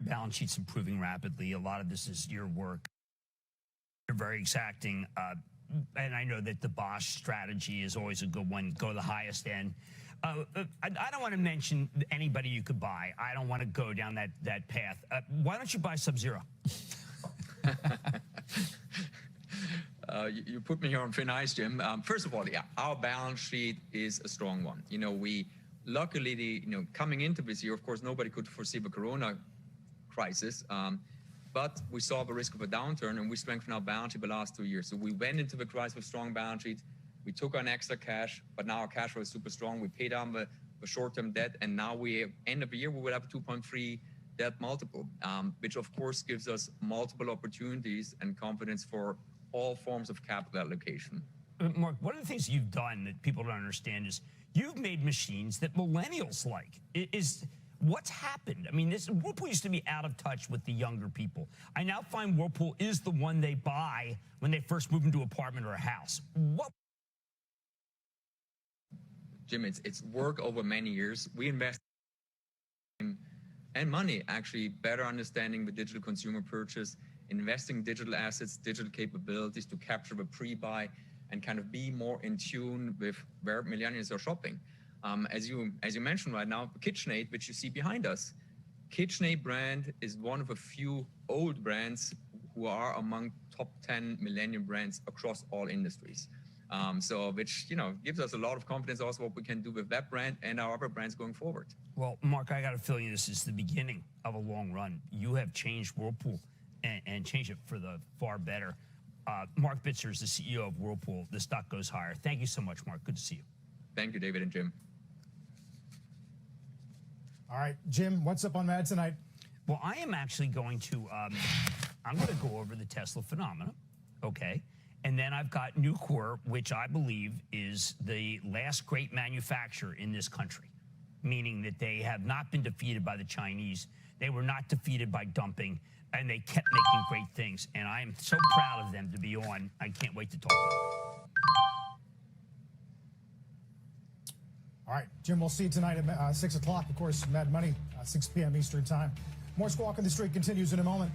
balance sheet's improving rapidly. A lot of this is your work. You're very exacting. And I know that the Bosch strategy is always a good one. Go to the highest end. I don't want to mention anybody you could buy. I don't want to go down that path. Why don't you buy Sub-Zero? You put me here on thin ice, Jim. First of all, yeah, our balance sheet is a strong one. We luckily, coming into this year, of course, nobody could foresee the Corona crisis, but we saw the risk of a downturn, and we strengthened our balance sheet the last 2 years. So we went into the crisis with strong balance sheet. We took on extra cash, but now our cash flow is super strong. We paid down the short-term debt, and now end of the year we will have a 2.3 debt multiple, which of course gives us multiple opportunities and confidence for all forms of capital allocation. Mark, one of the things you've done that people don't understand is you've made machines that millennials like. What's happened? I mean, Whirlpool used to be out of touch with the younger people. I now find Whirlpool is the one they buy when they first move into an apartment or a house. What? Jim, it's work over many years. We invest and money actually better understanding the digital consumer purchase, investing digital assets, digital capabilities to capture the pre-buy and kind of be more in tune with where millennials are shopping. As you mentioned right now, KitchenAid, which you see behind us, KitchenAid brand is one of a few old brands who are among top 10 millennial brands across all industries. Which gives us a lot of confidence also what we can do with that brand and our other brands going forward. Well, Mark, I got a feeling this is the beginning of a long run. You have changed Whirlpool and changed it for the far better. Marc Bitzer is the CEO of Whirlpool. The stock goes higher. Thank you so much, Mark. Good to see you. Thank you, David and Jim. All right, Jim, what's up on Mad tonight? Well, I am actually going to, I'm going to go over the Tesla phenomena, okay? And then I've got Nucor, which I believe is the last great manufacturer in this country, meaning that they have not been defeated by the Chinese. They were not defeated by dumping, and they kept making great things. And I am so proud of them to be on. I can't wait to talk to them. All right, Jim, we'll see you tonight at 6 o'clock. Of course, Mad Money, 6 p.m. Eastern Time. More Squawk on the Street continues in a moment.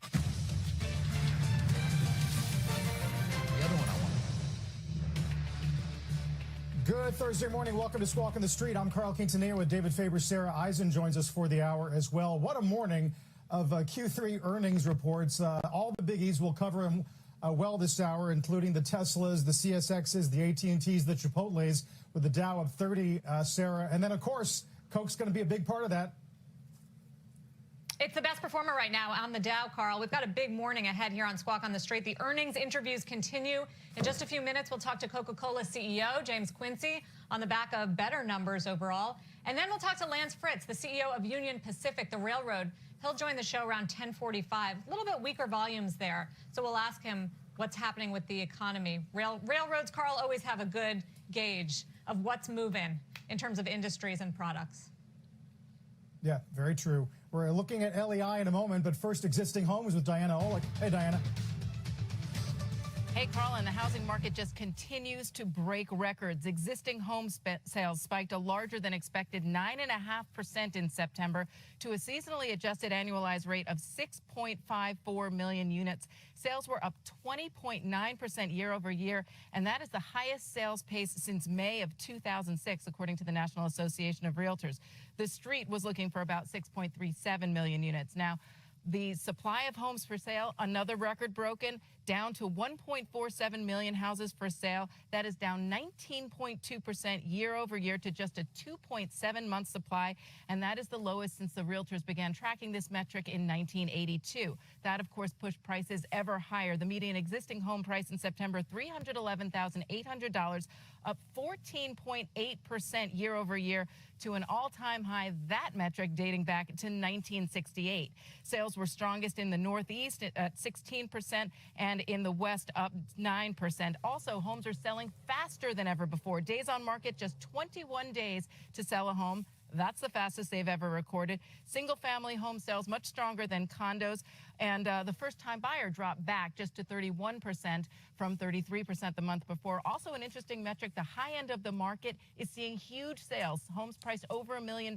The other one I want. Good Thursday morning. Welcome to Squawk on the Street. I'm Carl Quintanilla with David Faber. Sarah Eisen joins us for the hour as well. What a morning of Q3 earnings reports. All the biggies will cover them well this hour, including the Teslas, the CSXs, the AT&Ts, the Chipotles, with the Dow up 30, Sarah. And then, of course, Coke's going to be a big part of that. It's the best performer right now on the Dow, Carl. We've got a big morning ahead here on Squawk on the Street. The earnings interviews continue. In just a few minutes, we'll talk to Coca-Cola CEO James Quincy on the back of better numbers overall. And then we'll talk to Lance Fritz, the CEO of Union Pacific, the railroad. He'll join the show around 10:45. A little bit weaker volumes there, so we'll ask him what's happening with the economy. Railroads, Carl, always have a good gauge of what's moving in terms of industries and products. Yeah, very true. We're looking at LEI in a moment, but first, existing homes with Diana Olick. Hey, Diana. Hey, Carl, and the housing market just continues to break records. Existing home sales spiked a larger than expected 9.5% in September to a seasonally adjusted annualized rate of 6.54 million units. Sales were up 20.9% year over year, and that is the highest sales pace since May of 2006, according to the National Association of Realtors. The Street was looking for about 6.37 million units. Now, the supply of homes for sale, another record broken, down to 1.47 million houses for sale. That is down 19.2% year over year to just a 2.7 month supply. And that is the lowest since the realtors began tracking this metric in 1982. That, of course, pushed prices ever higher. The median existing home price in September, $311,800, up 14.8% year over year to an all-time high. That metric dating back to 1968. Sales were strongest in the Northeast at 16% and in the West up 9%. Also, homes are selling faster than ever before. Days on market, just 21 days to sell a home. That's the fastest they've ever recorded. Single-family home sales much stronger than condos. And the first-time buyer dropped back just to 31% from 33% the month before. Also an interesting metric, the high end of the market is seeing huge sales. Homes priced over $1 million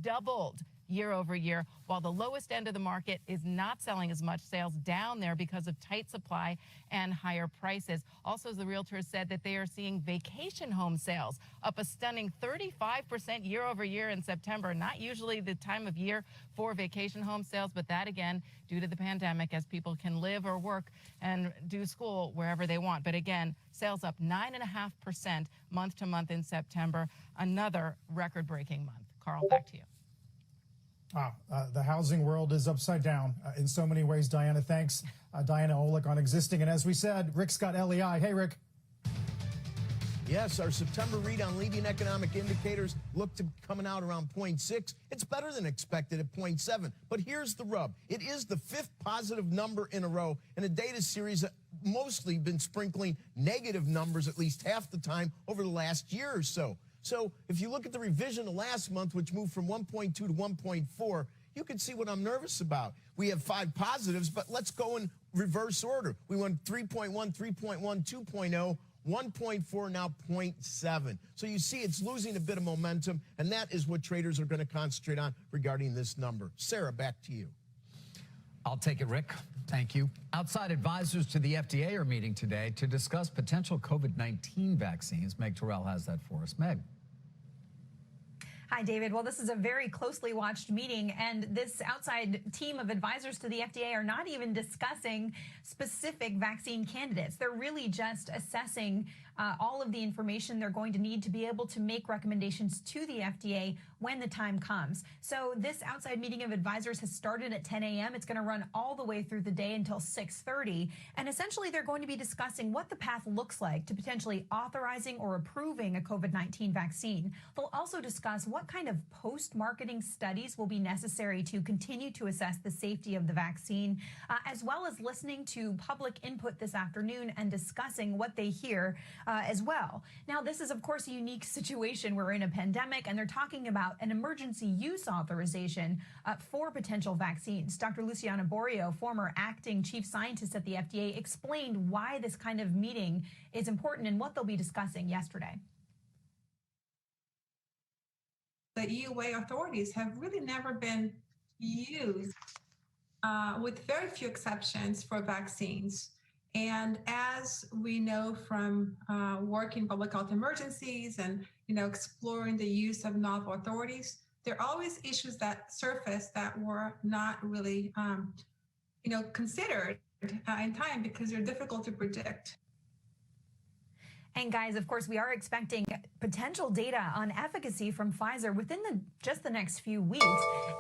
doubled year over year, while the lowest end of the market is not selling as much. Sales down there because of tight supply and higher prices. Also, the realtors said that they are seeing vacation home sales up a stunning 35% year over year in September. Not usually the time of year for vacation home sales, but that again due to the pandemic, as people can live or work and do school wherever they want. But again, sales up 9.5% month to month in September. Another record-breaking month. Carl, back to you. The housing world is upside down in so many ways. Diana, thanks. Diana Olick on existing. And as we said, Rick's got LEI. Hey, Rick. Yes, our September read on leading economic indicators look to be coming out around 0.6. It's better than expected at 0.7. But here's the rub. It is the fifth positive number in a row in a data series that mostly been sprinkling negative numbers at least half the time over the last year or so. So if you look at the revision of last month, which moved from 1.2 to 1.4, you can see what I'm nervous about. We have 5 positives, but let's go in reverse order. We went 3.1, 3.1, 2.0, 1.4, now 0.7. So you see it's losing a bit of momentum, and that is what traders are going to concentrate on regarding this number. Sarah, back to you. I'll take it, Rick. Thank you. Outside advisors to the FDA are meeting today to discuss potential COVID-19 vaccines. Meg Terrell has that for us. Meg. Hi, David. Well, this is a very closely watched meeting, and this outside team of advisors to the FDA are not even discussing specific vaccine candidates. They're really just assessing all of the information they're going to need to be able to make recommendations to the FDA when the time comes. So this outside meeting of advisors has started at 10 a.m. It's going to run all the way through the day until 6:30. And essentially, they're going to be discussing what the path looks like to potentially authorizing or approving a COVID-19 vaccine. They'll also discuss what kind of post-marketing studies will be necessary to continue to assess the safety of the vaccine, as well as listening to public input this afternoon and discussing what they hear as well. Now, this is, of course, a unique situation. We're in a pandemic, and they're talking about an emergency use authorization for potential vaccines. Dr. Luciana Borio, former acting chief scientist at the FDA, explained why this kind of meeting is important and what they'll be discussing yesterday. The EUA authorities have really never been used with very few exceptions, for vaccines. And as we know from working public health emergencies and exploring the use of novel authorities, there are always issues that surface that were not really considered in time because they're difficult to predict. And guys, of course, we are expecting potential data on efficacy from Pfizer within just the next few weeks.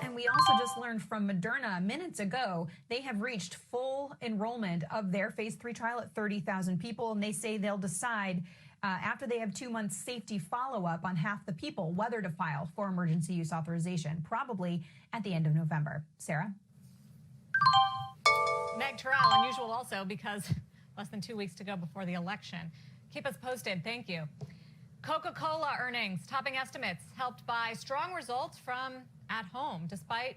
And we also just learned from Moderna minutes ago, they have reached full enrollment of their phase 3 trial at 30,000 people. And they say they'll decide after they have 2 months safety follow-up on half the people whether to file for emergency use authorization, probably at the end of November. Sarah? Meg Terrell, unusual also because less than 2 weeks to go before the election. Keep us posted. Thank you. Coca-Cola earnings topping estimates, helped by strong results from at home, despite